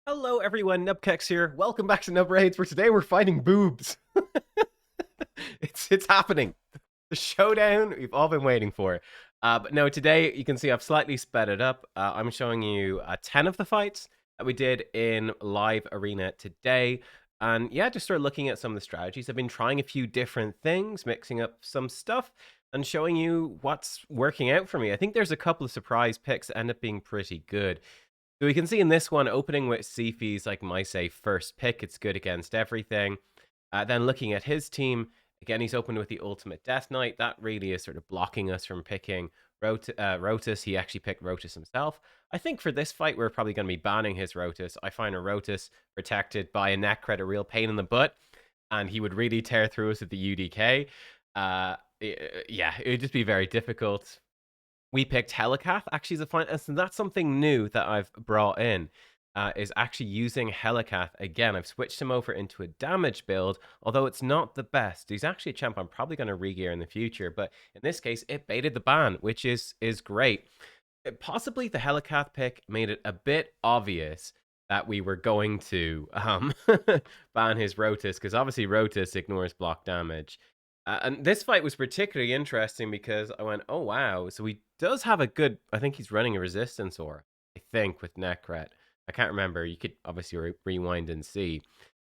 Hello everyone, nubkeks here. Welcome back to Nub Raids, where today we're fighting boobs. it's happening. The showdown we've all been waiting for. But no, today you can see I've slightly sped it up. I'm showing you 10 of the fights that we did in live arena today. And yeah, just start looking at some of the strategies. I've been trying a few different things, mixing up some stuff, and showing you what's working out for me. I think there's a couple of surprise picks that end up being pretty good. So we can see in this one, opening with Sifi's like my say first pick, it's good against everything. Then looking at his team, again, he's opened with the Ultimate Death Knight. That really is sort of blocking us from picking Rotus. He actually picked Rotus himself. I think for this fight, we're probably going to be banning his Rotus. I find a Rotus protected by a Necret a real pain in the butt, and he would really tear through us at the UDK. Yeah, it would just be very difficult. We picked Helicath actually as a fine, and that's something new that I've brought in. Is actually using Helicath again. I've switched him over into a damage build, although it's not the best. He's actually a champ I'm probably going to regear in the future, but in this case, it baited the ban, which is great. Possibly the Helicath pick made it a bit obvious that we were going to ban his Rotus, because obviously Rotus ignores block damage. And this fight was particularly interesting because I went, oh wow, so he does have a good, I think he's running a resistance aura, I think, with Necret. I can't remember. You could obviously rewind and see.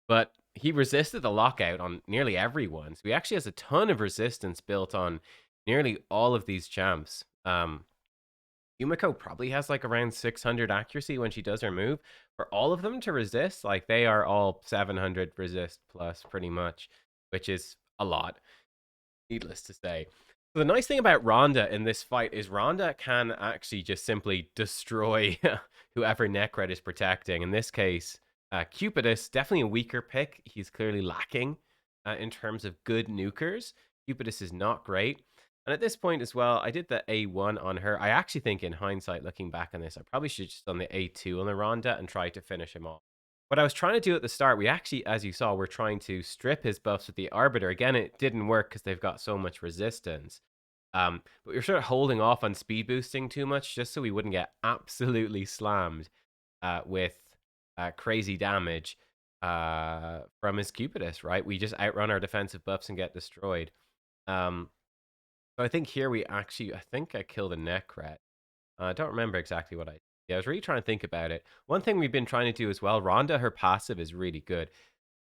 But he resisted the lockout on nearly everyone. So he actually has a ton of resistance built on nearly all of these champs. Yumiko probably has like around 600 accuracy when she does her move. For all of them to resist, like they are all 700 resist plus pretty much, which is a lot, needless to say. So the nice thing about Rhonda in this fight is Rhonda can actually just simply destroy whoever Necret is protecting. In this case, Cupidus, definitely a weaker pick. He's clearly lacking in terms of good nukers. Cupidus is not great. And at this point as well, I did the A1 on her. I actually think in hindsight, looking back on this, I probably should have just done the A2 on the Rhonda and tried to finish him off. What I was trying to do at the start, we actually, as you saw, were trying to strip his buffs with the Arbiter. Again, it didn't work because they've got so much resistance. But we were sort of holding off on speed boosting too much just so we wouldn't get absolutely slammed with crazy damage from his Cupidus, right? We just outrun our defensive buffs and get destroyed. So I think here we actually, I think I killed a Necret. I don't remember exactly what I did. Yeah, I was really trying to think about it. One thing we've been trying to do as well, Rhonda, her passive is really good.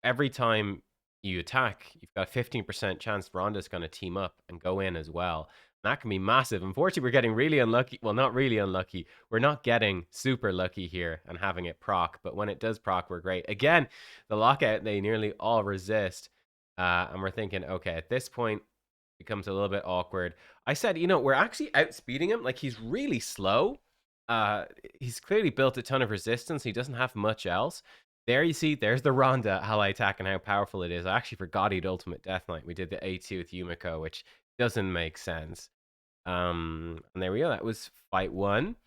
Every time you attack, you've got a 15% chance Rhonda's going to team up and go in as well. And that can be massive. Unfortunately, we're getting really unlucky. Well, not really unlucky. We're not getting super lucky here and having it proc. But when it does proc, we're great. Again, the lockout, they nearly all resist. And we're thinking, okay, at this point, it becomes a little bit awkward. I said, we're actually outspeeding him. Like, he's really slow. He's clearly built a ton of resistance. He doesn't have much else. There you see, there's the Ronda ally attack and how powerful it is. I actually forgot he'd Ultimate Death Knight. We did the A2 with Yumiko, which doesn't make sense. And there we go. That was fight one.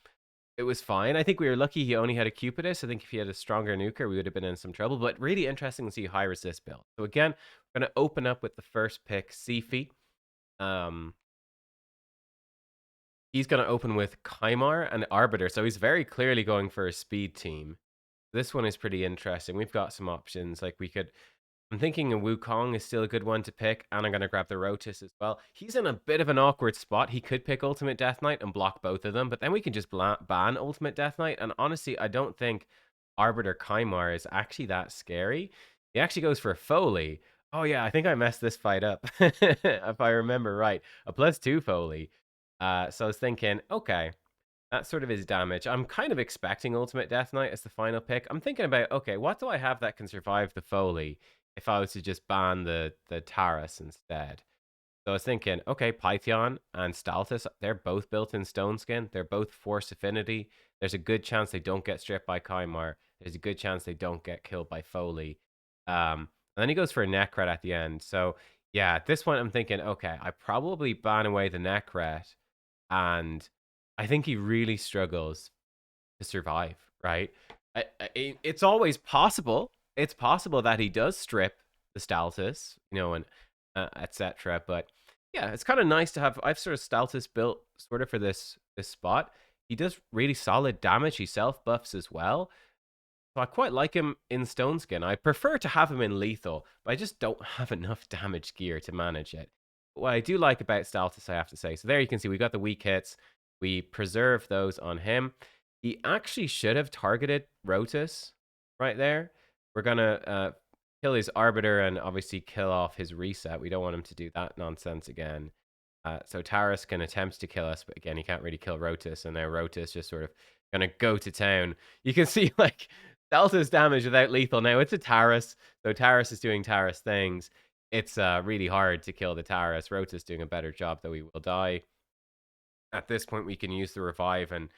It was fine. I think we were lucky he only had a Cupidus. I think if he had a stronger nuker, we would have been in some trouble. But really interesting to see high resist build. So again, we're going to open up with the first pick, Sifi. He's going to open with Kymar and Arbiter. So he's very clearly going for a speed team. This one is pretty interesting. We've got some options. Like we could, I'm thinking a Wukong is still a good one to pick. And I'm going to grab the Rotus as well. He's in a bit of an awkward spot. He could pick Ultimate Death Knight and block both of them. But then we can just ban Ultimate Death Knight. And honestly, I don't think Arbiter Kymar is actually that scary. He actually goes for Foley. Oh yeah, I think I messed this fight up. If I remember right. A +2 Foley. So I was thinking, okay, that's sort of his damage. I'm kind of expecting Ultimate Death Knight as the final pick. I'm thinking about, okay, what do I have that can survive the Foley if I was to just ban the Taras instead? So I was thinking, okay, Python and Staltus, they're both built in Stone Skin. They're both Force Affinity. There's a good chance they don't get stripped by Kymar. There's a good chance they don't get killed by Foley. And then he goes for a Necret at the end. So yeah, at this point I'm thinking, okay, I probably ban away the Necret, and I think he really struggles to survive, right? It's always possible. It's possible that he does strip the Staltus, and etc. But yeah, it's kind of nice to have. I've sort of Staltus built sort of for this spot. He does really solid damage. He self buffs as well. So I quite like him in Stone Skin. I prefer to have him in Lethal, but I just don't have enough damage gear to manage it. What I do like about Staltus, I have to say. So there you can see we got the weak hits. We preserve those on him. He actually should have targeted Rotus right there. We're going to kill his Arbiter and obviously kill off his reset. We don't want him to do that nonsense again. So Taurus can attempt to kill us, but again, he can't really kill Rotus, and now Rotus just sort of gonna go to town. You can see like Delta's damage without lethal. Now it's a Taurus, so Taurus is doing Taurus things. It's really hard to kill the Taurus. Rotus doing a better job, though he will die. At this point, we can use the revive, and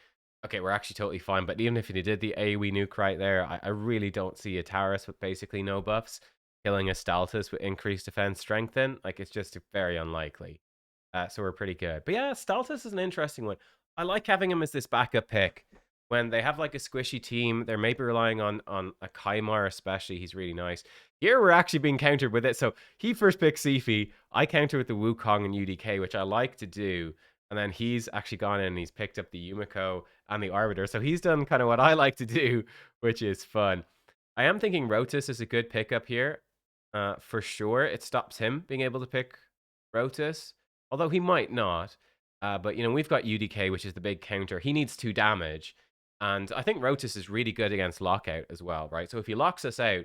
okay, we're actually totally fine. But even if he did the AoE nuke right there, I really don't see a Taurus with basically no buffs killing a Staltus with increased defense strengthen. Like, it's just very unlikely. So we're pretty good. But yeah, Staltus is an interesting one. I like having him as this backup pick. When they have like a squishy team, they're maybe relying on a Kaimar especially. He's really nice. Here we're actually being countered with it. So he first picked Sifi. I counter with the Wukong and UDK, which I like to do. And then he's actually gone in and he's picked up the Yumiko and the Arbiter. So he's done kind of what I like to do, which is fun. I am thinking Rotus is a good pickup here. For sure. It stops him being able to pick Rotus. Although he might not. But, you know, we've got UDK, which is the big counter. He needs 2 damage. And I think Rotus is really good against Lockout as well, right? So if he locks us out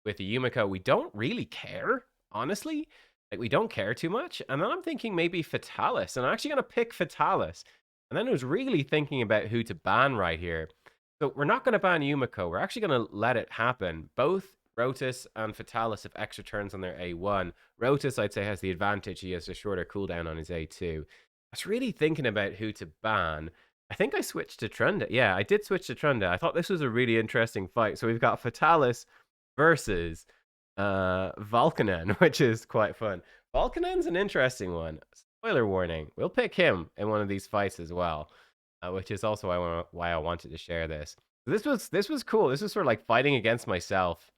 with the Yumiko, we don't really care, honestly. Like, we don't care too much. And then I'm thinking maybe Fatalis. And I'm actually going to pick Fatalis. And then I was really thinking about who to ban right here. So we're not going to ban Yumiko. We're actually going to let it happen. Both Rotus and Fatalis have extra turns on their A1. Rotus, I'd say, has the advantage. He has a shorter cooldown on his A2. I was really thinking about who to ban. I think I switched to Trunda. Yeah, I did switch to Trunda. I thought this was a really interesting fight. So we've got Fatalis versus Volcanen, which is quite fun. Volcanen's an interesting one. Spoiler warning. We'll pick him in one of these fights as well, which is also why I wanted to share this. This was cool. This was sort of like fighting against myself.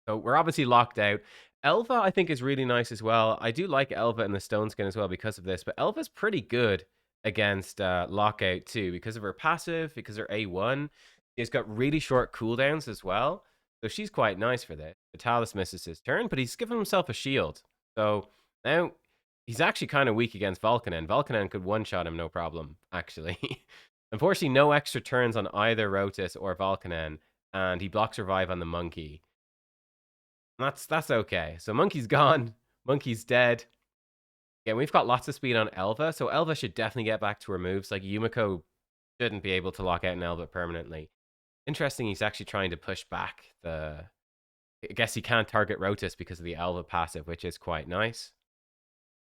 So we're obviously locked out. Elva, I think, is really nice as well. I do like Elva in the Stone Skin as well because of this, but Elva's pretty good against Lockout too because of her passive, because her A1. She's got really short cooldowns as well, so she's quite nice for this. Vitalis misses his turn, but he's given himself a shield. So now he's actually kind of weak against Volcanen. Volcanen could one-shot him no problem, actually. Unfortunately, no extra turns on either Rotus or Volcanen, and he blocks revive on the monkey. That's okay. So Monkey's gone. Monkey's dead. Yeah, we've got lots of speed on Elva, so Elva should definitely get back to her moves. Like, Yumiko shouldn't be able to lock out an Elva permanently. Interesting, he's actually trying to push back the... I guess he can't target Rotus because of the Elva passive, which is quite nice.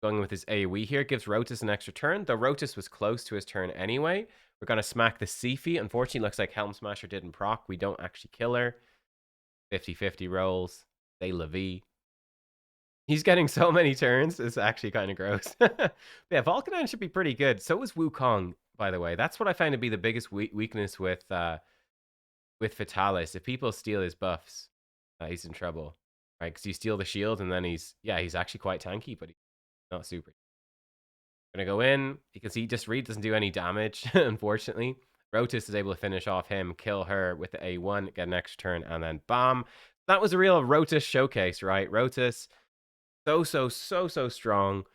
Going with his AoE here gives Rotus an extra turn, though Rotus was close to his turn anyway. We're going to smack the Sifi. Unfortunately, looks like Helm Smasher didn't proc. We don't actually kill her. 50-50 rolls. Say la vie. He's getting so many turns. It's actually kind of gross. Yeah, Volcanen should be pretty good. So is Wukong, by the way. That's what I find to be the biggest weakness with Fatalis. If people steal his buffs, he's in trouble, right? Because you steal the shield, and then he's actually quite tanky, but he's not super. Gonna go in. You can see just Reed doesn't do any damage, unfortunately. Rotus is able to finish off him, kill her with the A1, get an extra turn, and then bam. That was a real Rotus showcase, right? Rotus, so strong.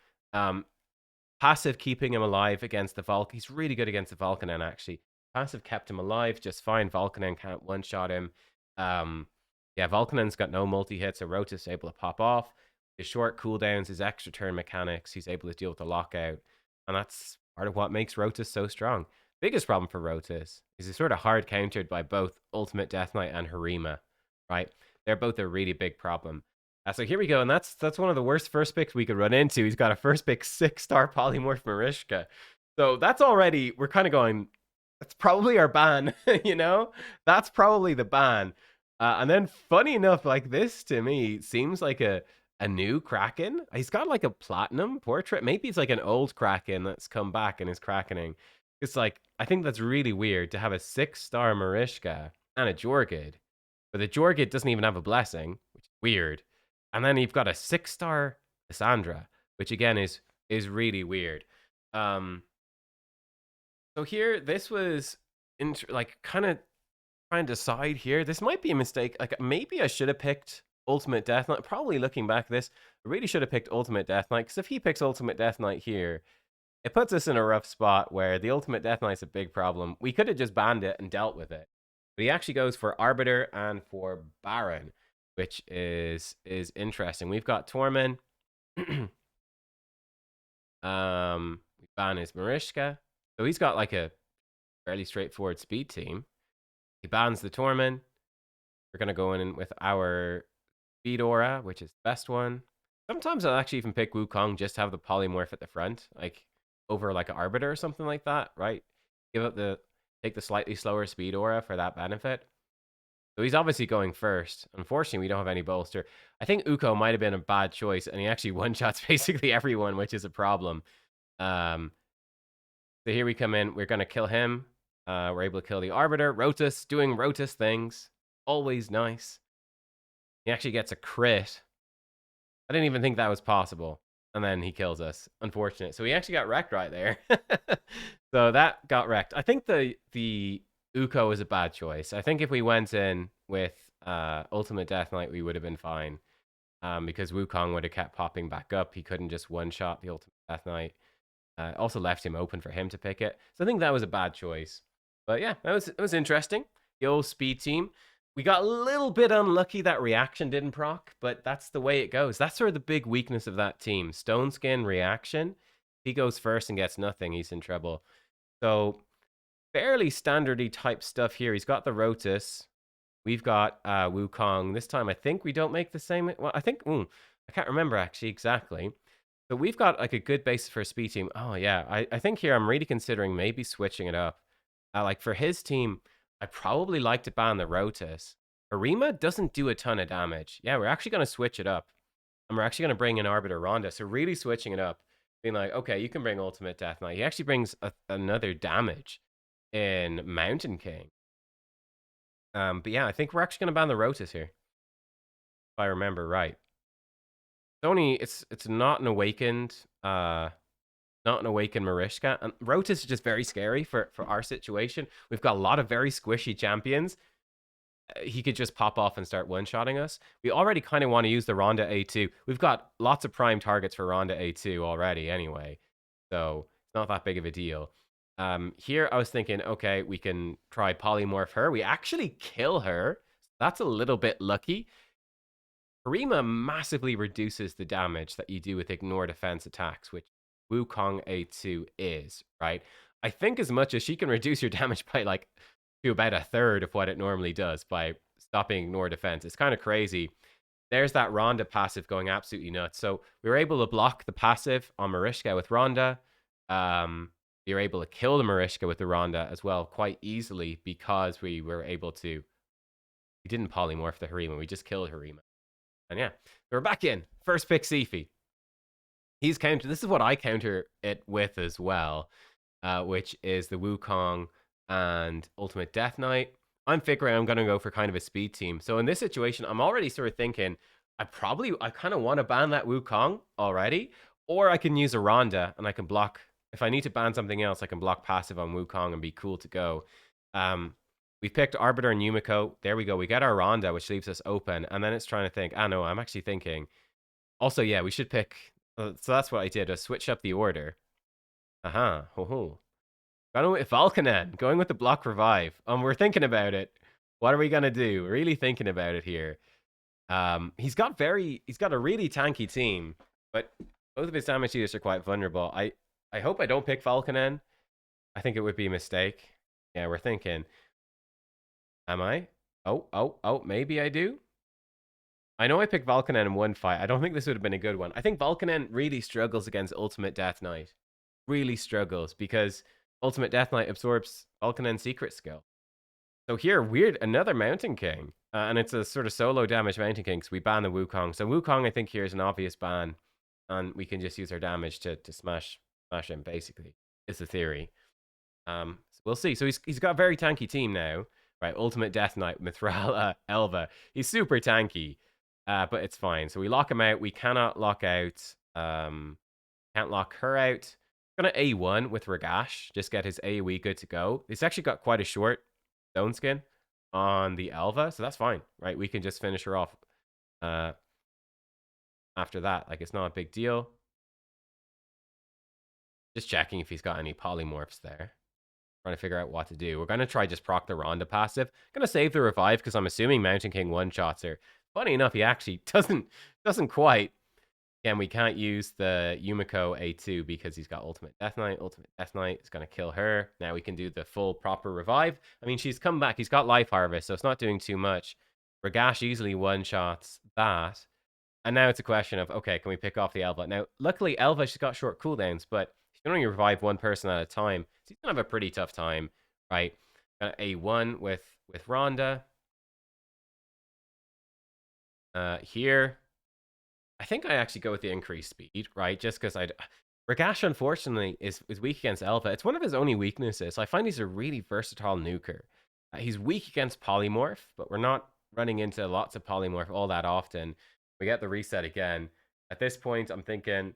Passive keeping him alive against the Vulcan. He's really good against the Volcanen, actually. Passive kept him alive just fine. Volcanen can't one-shot him. Yeah, Volcanen's got no multi-hit, so Rotus is able to pop off. His short cooldowns, his extra turn mechanics, he's able to deal with the lockout. And that's part of what makes Rotus so strong. Biggest problem for Rotus is he's sort of hard countered by both Ultimate Death Knight and Harima, right? They're both a really big problem. So here we go, and that's one of the worst first picks we could run into. He's got a first pick 6-star Polymorph Marishka. So that's already, we're kind of going, that's probably our ban, you know? That's probably the ban. And then funny enough, like this to me seems like a new Kraken. He's got like a platinum portrait. Maybe it's like an old Kraken that's come back and is Krakening. It's like, I think that's really weird to have a 6-star Marishka and a Jorgid. But the Jorgid doesn't even have a blessing, which is weird. And then you've got a 6-star Cassandra, which again is really weird. So here, this was like kind of trying to decide here. This might be a mistake. Like, maybe I should have picked Ultimate Death Knight. Probably looking back at this, I really should have picked Ultimate Death Knight, because if he picks Ultimate Death Knight here, it puts us in a rough spot where the Ultimate Death Knight's a big problem. We could have just banned it and dealt with it. But he actually goes for Arbiter and for Baron, which is interesting. We've got Tormund. We ban his Marishka. So he's got like a fairly straightforward speed team. He bans the Tormund. We're going to go in with our speed aura, which is the best one. Sometimes I'll actually even pick Wukong, just to have the polymorph at the front, like over like an Arbiter or something like that, right? Take the slightly slower speed aura for that benefit. So he's obviously going first. Unfortunately, we don't have any bolster. I think Uko might have been a bad choice, and he actually one-shots basically everyone, which is a problem. So here we come in. We're going to kill him. We're able to kill the Arbiter. Rotus, doing Rotus things. Always nice. He actually gets a crit. I didn't even think that was possible. And then he kills us. Unfortunate. So he actually got wrecked right there. So that got wrecked. I think the Uko is a bad choice. I think if we went in with Ultimate Death Knight, we would have been fine. Because Wukong would have kept popping back up. He couldn't just one-shot the Ultimate Death Knight. Also left him open for him to pick it. So I think that was a bad choice. But yeah, it was interesting. The old speed team. We got a little bit unlucky that reaction didn't proc, but that's the way it goes. That's sort of the big weakness of that team. Stone Skin reaction. If he goes first and gets nothing, he's in trouble. So fairly standardy type stuff here. He's got the Rotus. We've got Wukong. This time I think we don't make the same. Well, I think I can't remember actually exactly. So we've got like a good basis for a speed team. Oh yeah, I think here I'm really considering maybe switching it up. Like for his team, I probably like to ban the Rotus. Harima doesn't do a ton of damage. Yeah, we're actually going to switch it up. And we're actually going to bring in Arbiter Ronda. So really switching it up. Being like, okay, you can bring Ultimate Death Knight. He actually brings another damage in Mountain King. But yeah, I think we're actually going to ban the Rotus here. If I remember right. It's not an awakened Marishka. And Rotus is just very scary for our situation. We've got a lot of very squishy champions. He could just pop off and start one-shotting us. We already kind of want to use the Ronda A2. We've got lots of prime targets for Ronda A2 already anyway. So it's not that big of a deal. Here I was thinking, okay, we can try polymorph her. We actually kill her. That's a little bit lucky. Harima massively reduces the damage that you do with ignore defense attacks, which Wukong A2 is, right? I think as much as she can reduce your damage by like to about a third of what it normally does by stopping ignore defense. It's kind of crazy. There's that Ronda passive going absolutely nuts. So we were able to block the passive on Marishka with Ronda. We were able to kill the Marishka with the Ronda as well quite easily because we were able to. We didn't polymorph the Harima. We just killed Harima. And yeah, we're back in. First pick Sifi. He's counter. This is what I counter it with as well, which is the Wukong and Ultimate Death Knight. I'm figuring I'm going to go for kind of a speed team. So in this situation, I'm already sort of thinking, I kind of want to ban that Wukong already, or I can use a Ronda and I can block. If I need to ban something else, I can block passive on Wukong and be cool to go. We've picked Arbiter and Yumiko. There we go. We get our Ronda, which leaves us open. And then it's trying to think, no, I'm actually thinking. Also, yeah, we should pick. So that's what I did. I switch up the order. Ho-ho. Going with Valkanen. Going with the block revive. We're thinking about it. What are we going to do? We're really thinking about it here. He's got a really tanky team. But both of his damage dealers are quite vulnerable. I hope I don't pick Valkanen. I think it would be a mistake. Yeah, we're thinking. Am I? Oh, maybe I do. I know I picked Valkanen in one fight. I don't think this would have been a good one. I think Valkanen really struggles against Ultimate Death Knight. Really struggles because Ultimate Death Knight absorbs Valkanen's secret skill. So here, another Mountain King. And it's a sort of solo damage Mountain King, so we ban the Wukong. So Wukong, I think, here is an obvious ban. And we can just use our damage to smash him, basically. Is the theory. So we'll see. So he's got a very tanky team now. Right, Ultimate Death Knight, Mithral, Elva. He's super tanky, but it's fine. So we lock him out. We cannot lock out. Can't lock her out. Gonna A1 with Ragash. Just get his AoE good to go. He's actually got quite a short stone skin. on the Elva, so that's fine, right? We can just finish her off uh, after that. Like, it's not a big deal. Just checking if he's got any polymorphs there. Trying to figure out what to do. We're going to try just proc the Ronda passive. Going to save the revive because I'm assuming Mountain King one-shots her. Funny enough, he actually doesn't quite. Again, we can't use the Yumiko A2 because he's got Ultimate Death Knight. Ultimate Death Knight is going to kill her. Now we can do the full proper revive. I mean, she's come back. He's got Life Harvest, so it's not doing too much. Ragash easily one-shots that. And now it's a question of, okay, can we pick off the Elva? Now, luckily, Elva, she's got short cooldowns, but she can only revive one person at a time. So he's going to have a pretty tough time, right? A1 with Rhonda. Here, I think I actually go with the increased speed, right? Just because Ragash, unfortunately, is weak against Elva. It's one of his only weaknesses. I find he's a really versatile nuker. He's weak against Polymorph, but we're not running into lots of Polymorph all that often. We get the reset again. At this point, I'm thinking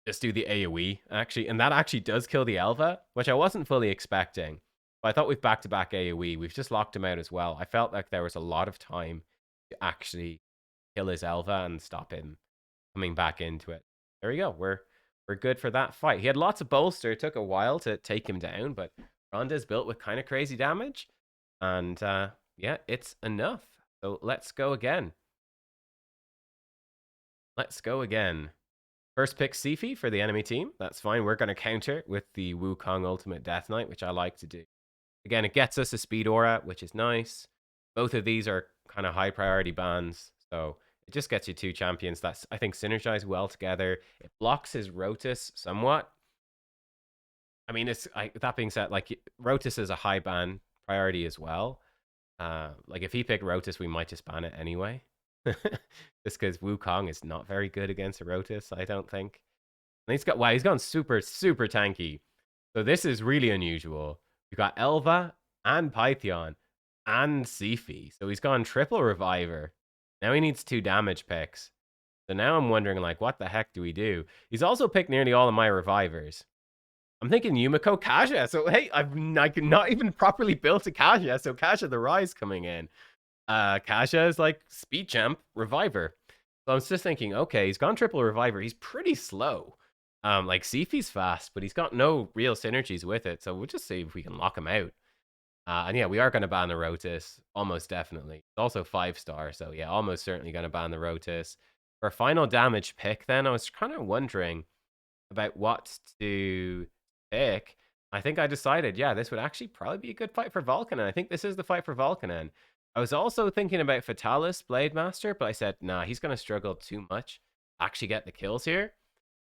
just do the AoE, actually. And that actually does kill the Elva, which I wasn't fully expecting. But I thought with back-to-back AoE, we've just locked him out as well. I felt like there was a lot of time to actually kill his Elva and stop him coming back into it. There we go. We're good for that fight. He had lots of bolster. It took a while to take him down, but Ronda's built with kind of crazy damage. And yeah, it's enough. So let's go again. Let's go again. First pick Sifi for the enemy team. That's fine. We're going to counter with the Wukong Ultimate Death Knight, which I like to do. Again, it gets us a speed aura, which is nice. Both of these are kind of high priority bans. So it just gets you two champions that I think synergize well together. It blocks his Rotus somewhat. I mean, that being said, like Rotus is a high ban priority as well. Like if he picked Rotus, we might just ban it anyway. Just because Wukong is not very good against a Rotus, I don't think. And he's gone super, super tanky. So this is really unusual. We've got Elva and Pythion and Sifi. So he's gone triple reviver. Now he needs 2 damage picks. So now I'm wondering, like, what the heck do we do? He's also picked nearly all of my revivers. I'm thinking Yumiko Kaja. So hey, I can not even properly built a Kaja. So Kaja the Rise coming in. Kaja is like speed champ reviver. So I was just thinking, okay, he's gone triple reviver. He's pretty slow. Like Sifi's fast, but he's got no real synergies with it. So we'll just see if we can lock him out. And yeah, we are going to ban the Rotus, almost definitely. It's also 5-star, so yeah, almost certainly going to ban the Rotus. For a final damage pick, then, I was kind of wondering about what to pick. I think I decided, yeah, this would actually probably be a good fight for Volcanen. I think this is the fight for Volcanen. I was also thinking about Fatalis Blade Master, but I said, nah, he's going to struggle too much to actually get the kills here.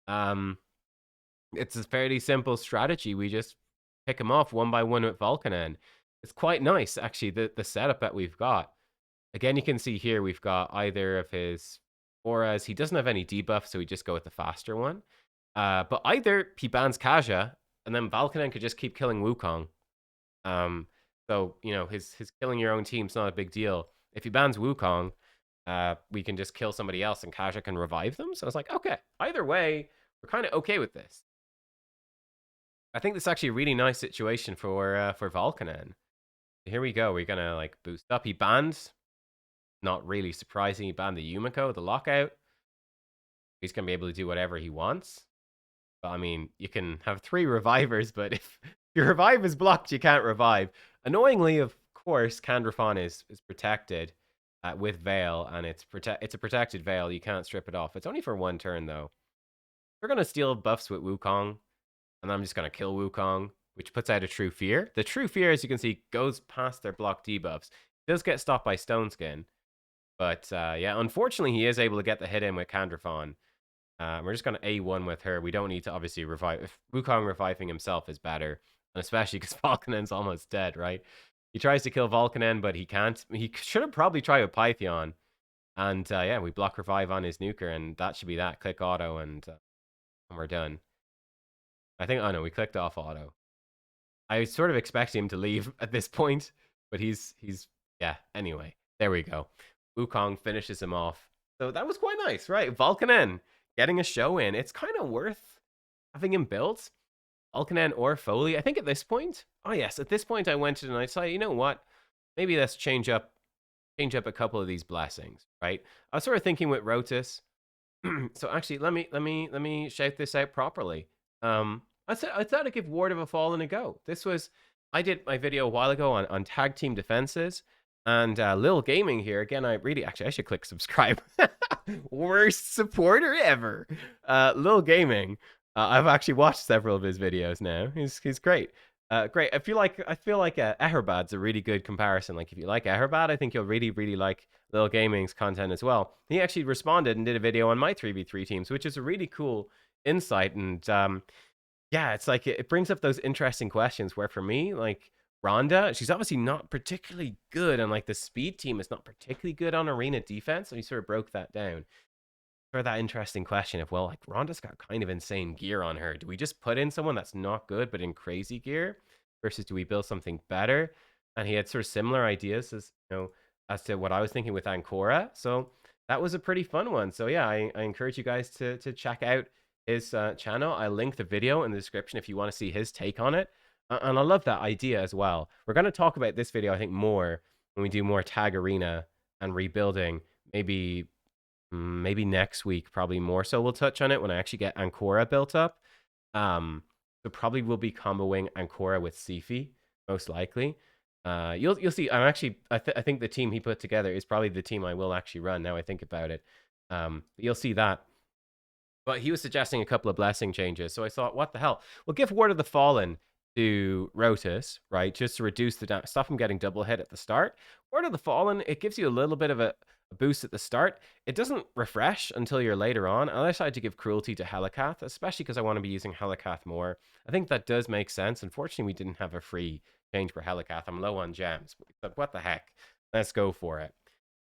It's a fairly simple strategy. We just pick him off one by one with Volcanen. It's quite nice, actually, the setup that we've got. Again, you can see here we've got either of his auras. He doesn't have any debuff, so we just go with the faster one. But either he bans Kaja, and then Volcanen could just keep killing Wukong. So, you know, his killing your own team's not a big deal. If he bans Wukong, we can just kill somebody else, and Kaja can revive them. So I was like, okay, either way, we're kind of okay with this. I think this is actually a really nice situation for Volcanen. Here we go. We're gonna like boost up. He banned. Not really surprising. He banned the Yumiko, the lockout. He's gonna be able to do whatever he wants. But I mean, you can have 3 revivers, but if your revive is blocked, you can't revive. Annoyingly, of course, Candrafon is protected with Veil, and it's a protected Veil. You can't strip it off. It's only for 1 turn though. We're gonna steal buffs with Wukong, and I'm just gonna kill Wukong, which puts out a True Fear. The True Fear, as you can see, goes past their block debuffs. It does get stopped by Stone Skin. But yeah, unfortunately, he is able to get the hit in with Candrafon. We're just going to A1 with her. We don't need to obviously revive. If Wukong reviving himself is better, and especially because Volcanen's almost dead, right? He tries to kill Volcanen, but he can't. He should have probably tried with Pythion. And yeah, we block revive on his nuker, and that should be that. Click auto, and we're done. I think, oh no, we clicked off auto. I was sort of expecting him to leave at this point, but he's yeah, anyway. There we go. Wukong finishes him off. So that was quite nice, right? Volcanen getting a show in. It's kind of worth having him built. Volcanen or Foley. I think at this point, oh yes, at this point I went to and I decided, you know what? maybe let's change up a couple of these blessings, right? I was sort of thinking with Rotus. So actually, let me shape this out properly. I thought I'd give Ward of a Fallen a go. I did my video a while ago on tag team defenses, and Lil Gaming here again. I should click subscribe. Worst supporter ever. Lil Gaming. I've actually watched several of his videos now. He's great. Great. I feel like Eherbad's a really good comparison. Like if you like Eherbad, I think you'll really like Lil Gaming's content as well. He actually responded and did a video on my 3v3 teams, which is a really cool insight. And yeah, it's like it brings up those interesting questions where for me, like Rhonda, she's obviously not particularly good, and like the speed team is not particularly good on arena defense. And he sort of broke that down for that interesting question of, well, like Ronda's got kind of insane gear on her. Do we just put in someone that's not good but in crazy gear, versus do we build something better? And he had sort of similar ideas as to what I was thinking with Ancora. So that was a pretty fun one. So yeah, I encourage you guys to check out his channel. I link the video in the description if you want to see his take on it. And I love that idea as well. We're going to talk about this video, I think, more when we do more tag arena and rebuilding. Maybe next week, probably more so we'll touch on it when I actually get Ancora built up. So probably will be comboing Ancora with Sifi, most likely. You'll see. I think the team he put together is probably the team I will actually run now I think about it. You'll see that. But he was suggesting a couple of blessing changes, so I thought, what the hell? We'll give Ward of the Fallen to Rotus, right? Just to reduce the stop him getting double hit at the start. Ward of the Fallen, it gives you a little bit of a boost at the start. It doesn't refresh until you're later on. I decided to give Cruelty to Helikath, especially because I want to be using Helikath more. I think that does make sense. Unfortunately, we didn't have a free change for Helikath. I'm low on gems, but what the heck? Let's go for it.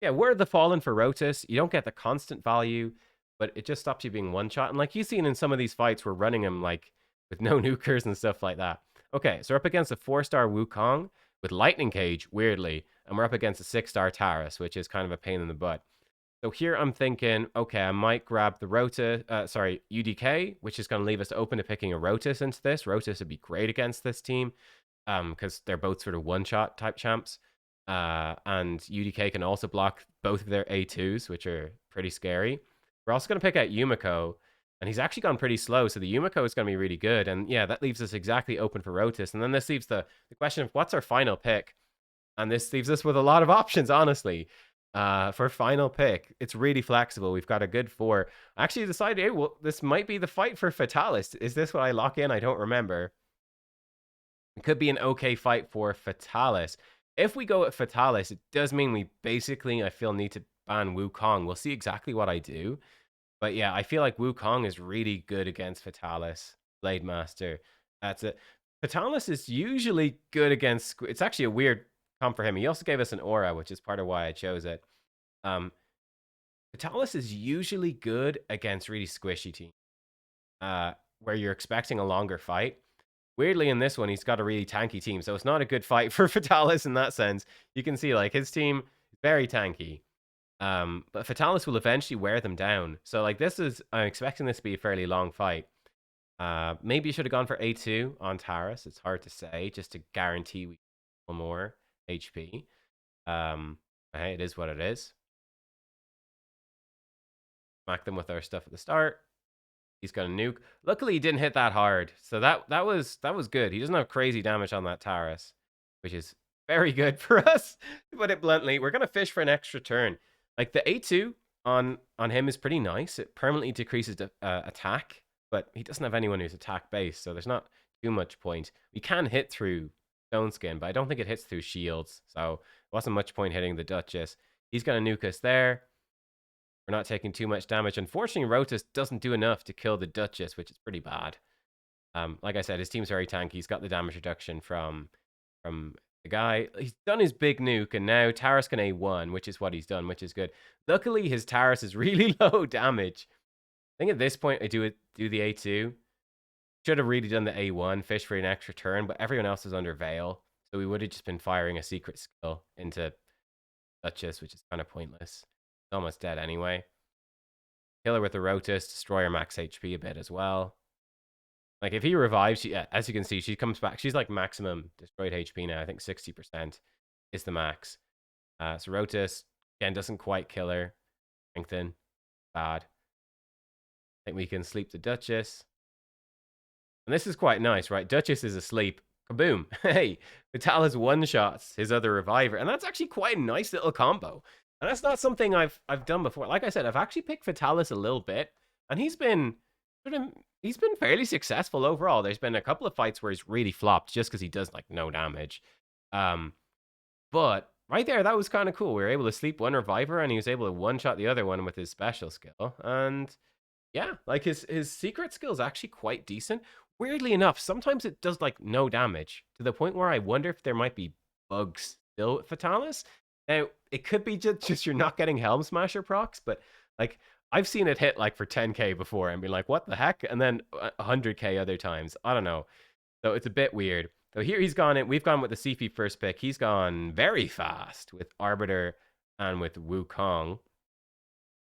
Yeah, Word of the Fallen for Rotus. You don't get the constant value, but it just stops you being one shot. And like you've seen in some of these fights, we're running them like with no nukers and stuff like that. Okay, so we're up against a 4-star Wukong with Lightning Cage, weirdly, and we're up against a 6-star Taurus, which is kind of a pain in the butt. So here I'm thinking, okay, I might grab the UDK, which is going to leave us open to picking a Rotus into this. Rotus would be great against this team because they're both sort of one-shot type champs. And UDK can also block both of their A2s, which are pretty scary. We're also going to pick out Yumiko, and he's actually gone pretty slow, so the Yumiko is going to be really good. And yeah, that leaves us exactly open for Rotus. And then this leaves the question of what's our final pick? And this leaves us with a lot of options, honestly. For final pick, it's really flexible. We've got a good 4. I actually decided, hey, well, this might be the fight for Fatalis. Is this what I lock in? I don't remember. It could be an okay fight for Fatalis. If we go at Fatalis, it does mean we basically, I feel, need to ban Wukong. We'll see exactly what I do. But yeah, I feel like Wukong is really good against Fatalis, Blade Master. That's it. Fatalis is usually good against... It's actually a weird comp for him. He also gave us an aura, which is part of why I chose it. Fatalis is usually good against really squishy teams, where you're expecting a longer fight. Weirdly, in this one, he's got a really tanky team, so it's not a good fight for Fatalis in that sense. You can see, like, his team is very tanky. But Fatalis will eventually wear them down. So, like, I'm expecting this to be a fairly long fight. Maybe you should have gone for A2 on Taurus. It's hard to say, just to guarantee we get more HP. Hey, it is what it is. Smack them with our stuff at the start. He's got a nuke. Luckily, he didn't hit that hard, so that was good. He doesn't have crazy damage on that Taurus, which is very good for us, to put it bluntly. We're gonna fish for an extra turn. Like the A2 on him is pretty nice. It permanently decreases the attack, but he doesn't have anyone who's attack based, so there's not too much point. We can hit through Stone Skin, but I don't think it hits through shields, so it wasn't much point hitting the Duchess. He's gonna nuke us there. We're not taking too much damage. Unfortunately, Rotus doesn't do enough to kill the Duchess, which is pretty bad. Like I said, his team's very tanky. He's got the damage reduction from the guy. He's done his big nuke, and now Taurus can A1, which is what he's done, which is good. Luckily, his Taurus is really low damage. I think at this point, I do the A2. Should have really done the A1, fish for an extra turn, but everyone else is under Veil, so we would have just been firing a secret skill into Duchess, which is kind of pointless. Almost dead anyway. Kill her with the Rotus, destroy her max HP a bit as well. Like, if he revives, as you can see, she comes back. She's like maximum destroyed HP now, I think 60%. is the max. So Rotis, again, doesn't quite kill her. Strengthen, bad. I think we can sleep the Duchess. And this is quite nice, right? Duchess is asleep. Kaboom. Hey, Vitalis one-shots his other reviver. And that's actually quite a nice little combo. And that's not something I've done before. Like I said, I've actually picked Vitalis a little bit. And he's been fairly successful overall. There's been a couple of fights where he's really flopped just because he does like no damage. Um, but right there, that was kind of cool. We were able to sleep one reviver and he was able to one-shot the other one with his special skill. And yeah, like his secret skill is actually quite decent. Weirdly enough, sometimes it does like no damage to the point where I wonder if there might be bugs still with Fatalis. Now, it could be just you're not getting Helm Smasher procs, but like I've seen it hit like for 10k before and be like, what the heck? And then 100k other times. I don't know. So it's a bit weird. So here he's gone in. We've gone with the Sifi first pick. He's gone very fast with Arbiter and with Wukong.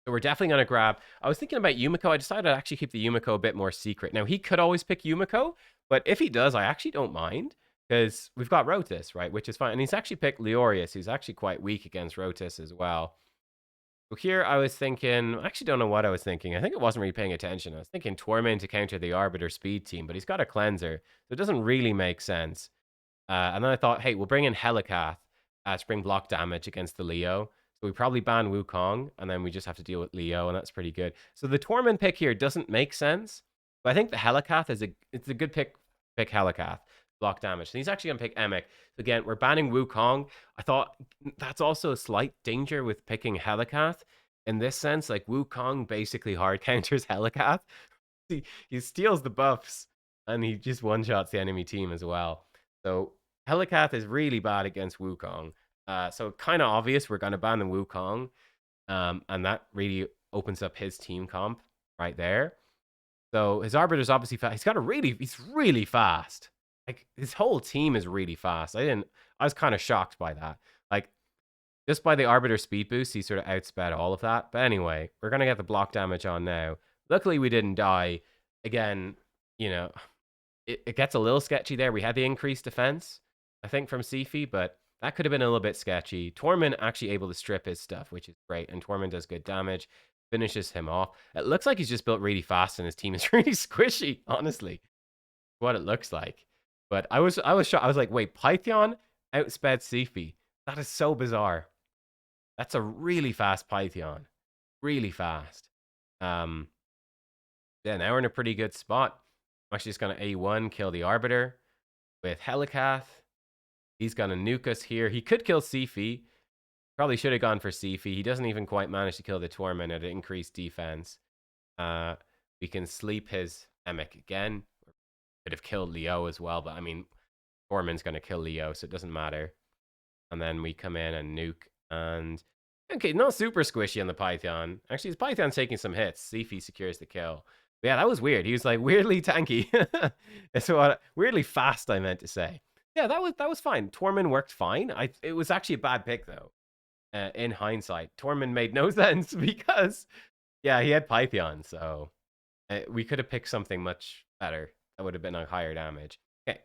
So we're definitely going to grab. I was thinking about Yumiko. I decided to actually keep the Yumiko a bit more secret. Now, he could always pick Yumiko, but if he does, I actually don't mind because we've got Rotis, right? Which is fine. And he's actually picked Leorius, who's actually quite weak against Rotis as well. So here I was thinking, I actually don't know what I was thinking. I think I wasn't really paying attention. I was thinking Torment to counter the Arbiter speed team, but he's got a cleanser. So it doesn't really make sense. And then I thought, hey, we'll bring in Helicath to bring block damage against the Leo. So we probably ban Wukong, and then we just have to deal with Leo, and that's pretty good. So the Torment pick here doesn't make sense, but I think the Helicath it's a good pick. Pick Helicath, block damage. And he's actually gonna pick Emek. So again, we're banning Wukong. I thought that's also a slight danger with picking Helicath. In this sense, like Wukong basically hard counters Helicath. He steals the buffs, and he just one shots the enemy team as well. So Helicath is really bad against Wukong. So kind of obvious we're going to ban the Wukong. And that really opens up his team comp right there. So his Arbiter's obviously fast. He's really fast. Like his whole team is really fast. I was kind of shocked by that. Like just by the Arbiter speed boost, he sort of outsped all of that. But anyway, we're going to get the block damage on now. Luckily, we didn't die. Again, you know, it gets a little sketchy there. We had the increased defense, I think, from Sifi, but that could have been a little bit sketchy. Tormund actually able to strip his stuff, which is great, and Tormund does good damage, finishes him off. It looks like he's just built really fast, and his team is really squishy, honestly, what it looks like. But I was shocked. I was like, wait, Python outsped Sifi. That is so bizarre. That's a really fast Python. Really fast. Yeah, now we're in a pretty good spot. I'm actually just going to A1, kill the Arbiter with Helicath. He's going to nuke us here. He could kill Sifi. Probably should have gone for Sifi. He doesn't even quite manage to kill the Torment at increased defense. We can sleep his Emek again. Could have killed Leo as well, but I mean, Torment's going to kill Leo, so it doesn't matter. And then we come in and nuke. And okay, not super squishy on the Python. Actually, his Python's taking some hits. Sifi secures the kill. But yeah, that was weird. He was like weirdly tanky. That's what weirdly fast I meant to say. Yeah, that was fine. Tormund worked fine. It was actually a bad pick though. In hindsight, Tormund made no sense because yeah, he had Python, so we could have picked something much better. That would have been a higher damage. Okay,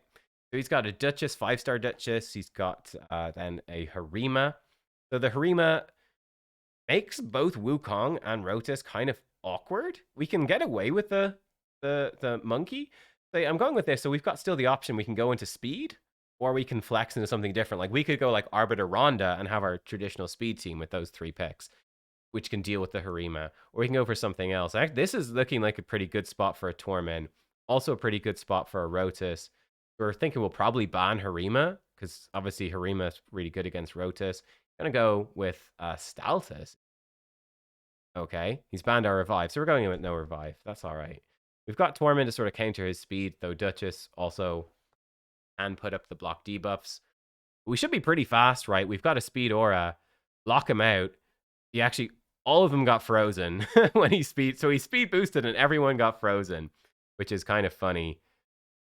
so he's got a Duchess, 5-star Duchess. He's got then a Harima. So the Harima makes both Wukong and Rotis kind of awkward. We can get away with the monkey. So I'm going with this. So we've got still the option. We can go into speed, or we can flex into something different. Like we could go like Arbiter Ronda and have our traditional speed team with those 3 picks, which can deal with the Harima. Or we can go for something else. This is looking like a pretty good spot for a Torment. Also a pretty good spot for a Rotis. We're thinking we'll probably ban Harima, because obviously Harima is really good against Rotis. Gonna go with Staltus. Okay, he's banned our revive, so we're going in with no revive. That's all right. We've got Tormund to sort of counter his speed, though Duchess also can put up the block debuffs. We should be pretty fast, right? We've got a speed aura. Lock him out. He actually, all of them got frozen when he speed. So he speed boosted and everyone got frozen, which is kind of funny.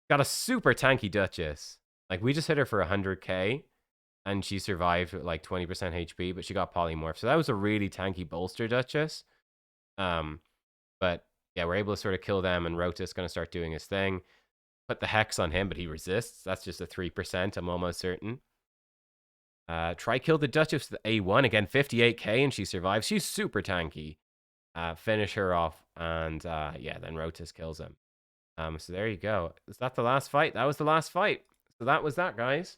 Got a super tanky Duchess. Like we just hit her for 100k and she survived with like 20% HP, but she got polymorph. So that was a really tanky bolster Duchess. But yeah, we're able to sort of kill them, and Rotis going to start doing his thing. Put the Hex on him, but he resists. That's just a 3%, I'm almost certain. Try kill the Duchess with A1. Again, 58k, and she survives. She's super tanky. Finish her off, and yeah, then Rotus kills him. So there you go. Is that the last fight? That was the last fight. So that was that, guys.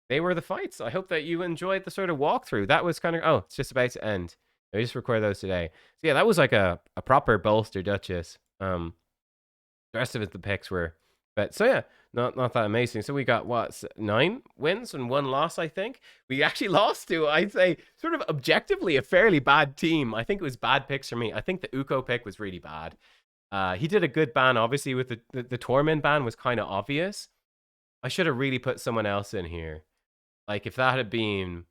They were the fights. I hope that you enjoyed the sort of walkthrough. That was kind of, oh, it's just about to end. I just record those today. So yeah, that was like a proper bolster Duchess. The rest of it, the picks were, but so yeah, not that amazing. So we got what, 9 wins and 1 loss, I think. We actually lost to, I'd say, sort of objectively a fairly bad team. I think it was bad picks for me. I think the Uko pick was really bad. He did a good ban, obviously, with the Torment ban was kind of obvious. I should have really put someone else in here. Like, if that had been,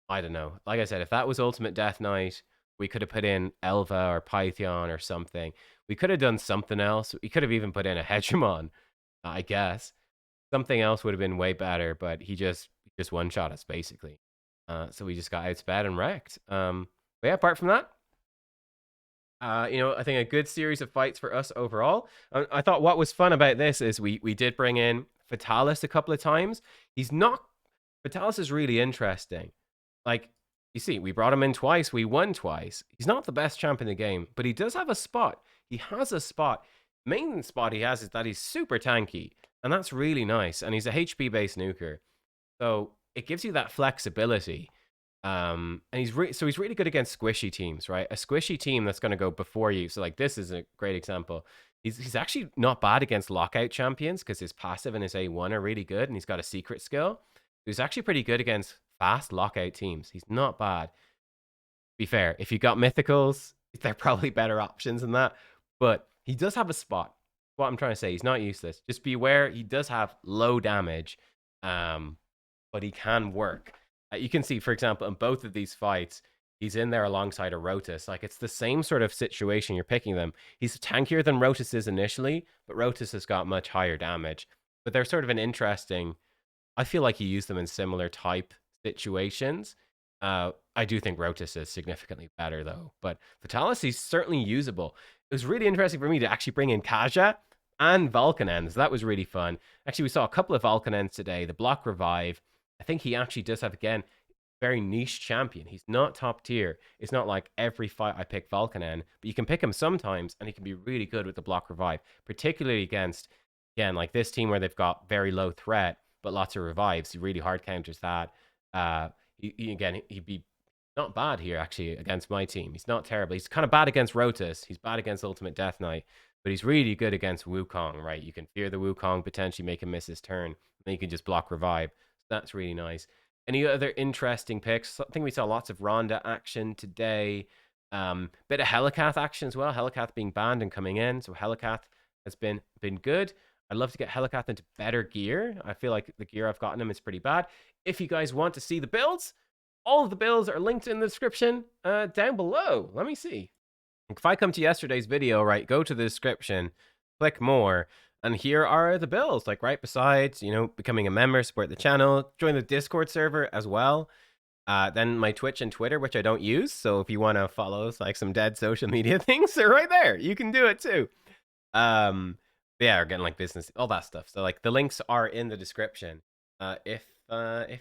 I don't know. Like I said, if that was Ultimate Death Knight, we could have put in Elva or Python or something. We could have done something else. We could have even put in a Hegemon, I guess. Something else would have been way better, but he just one-shot us, basically. So we just got outsped and wrecked. But yeah, apart from that, I think a good series of fights for us overall. I thought what was fun about this is we did bring in Fatalis a couple of times. Fatalis is really interesting. Like, you see, we brought him in twice. We won twice. He's not the best champ in the game, but he does have a spot. He has a spot. Main spot he has is that he's super tanky, and that's really nice. And he's a HP-based nuker. So it gives you that flexibility. And he's really good against squishy teams, right? A squishy team that's going to go before you. So like this is a great example. He's actually not bad against lockout champions because his passive and his A1 are really good, and he's got a secret skill. He's actually pretty good against fast lockout teams. He's not bad. Be fair, if you got mythicals, they're probably better options than that. But he does have a spot. What I'm trying to say, he's not useless. Just beware, he does have low damage, but he can work. You can see, for example, in both of these fights, he's in there alongside a Rotus. Like, it's the same sort of situation. You're picking them. He's tankier than Rotus is initially, but Rotus has got much higher damage. But they're sort of an interesting... I feel like you use them in similar type situations. I do think Rotus is significantly better, though. But Fatalis is certainly usable. It was really interesting for me to actually bring in Kaja and Vulcanens. That was really fun. Actually, we saw a couple of Vulcanens today. The Block Revive. I think he actually does have, again, very niche champion. He's not top tier. It's not like every fight I pick Vulcanen, but you can pick him sometimes, and he can be really good with the Block Revive, particularly against, again, like this team where they've got very low threat, but lots of revives. He really hard counters that. He'd be not bad here, actually, against my team. He's not terrible. He's kind of bad against Rotus. He's bad against Ultimate Death Knight, but he's really good against Wukong, right? You can fear the Wukong, potentially make him miss his turn, and then you can just block revive. So that's really nice. Any other interesting picks? I think we saw lots of Rhonda action today. Bit of Helicath action as well. Helicath being banned and coming in, so Helicath has been good. I'd love to get Helicath into better gear. I feel like the gear I've gotten him is pretty bad. If you guys want to see the builds, all of the builds are linked in the description down below. Let me see. If I come to yesterday's video, right, go to the description, click more, and here are the builds, like right besides, becoming a member, support the channel, join the Discord server as well. Then my Twitch and Twitter, which I don't use. So if you want to follow like some dead social media things, they're right there. You can do it too. Yeah, or getting like business, all that stuff. So like the links are in the description if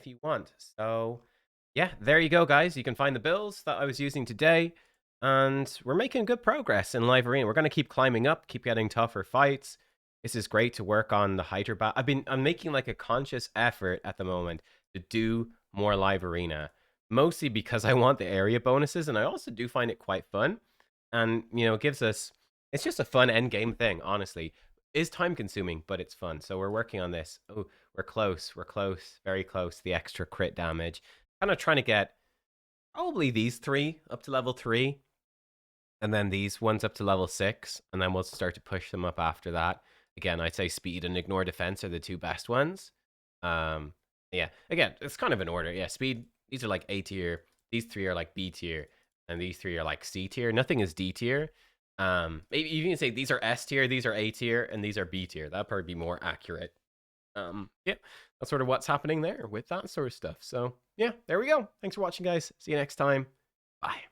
you want. So yeah, there you go, guys. You can find the builds that I was using today, and we're making good progress in Live Arena. We're going to keep climbing up, keep getting tougher fights. This is great to work on the Hyder. I'm making like a conscious effort at the moment to do more Live Arena, mostly because I want the area bonuses, and I also do find it quite fun. And it gives us, it's just a fun end game thing, honestly. Is time consuming, but it's fun. So we're working on this. Oh, we're close, very close to the extra crit damage. Kind of trying to get probably these 3 up to level 3, and then these ones up to level 6, and then we'll start to push them up after that. Again, I'd say speed and ignore defense are the 2 best ones. Yeah, again, it's kind of in order. Yeah, speed, these are like A tier, these 3 are like B tier, and these 3 are like C tier. Nothing is D tier. Maybe you can say these are S tier, these are A tier, and these are B tier. That'd probably be more accurate. Yeah, that's sort of what's happening there with that sort of stuff. So yeah, there we go. Thanks for watching, guys. See you next time. Bye.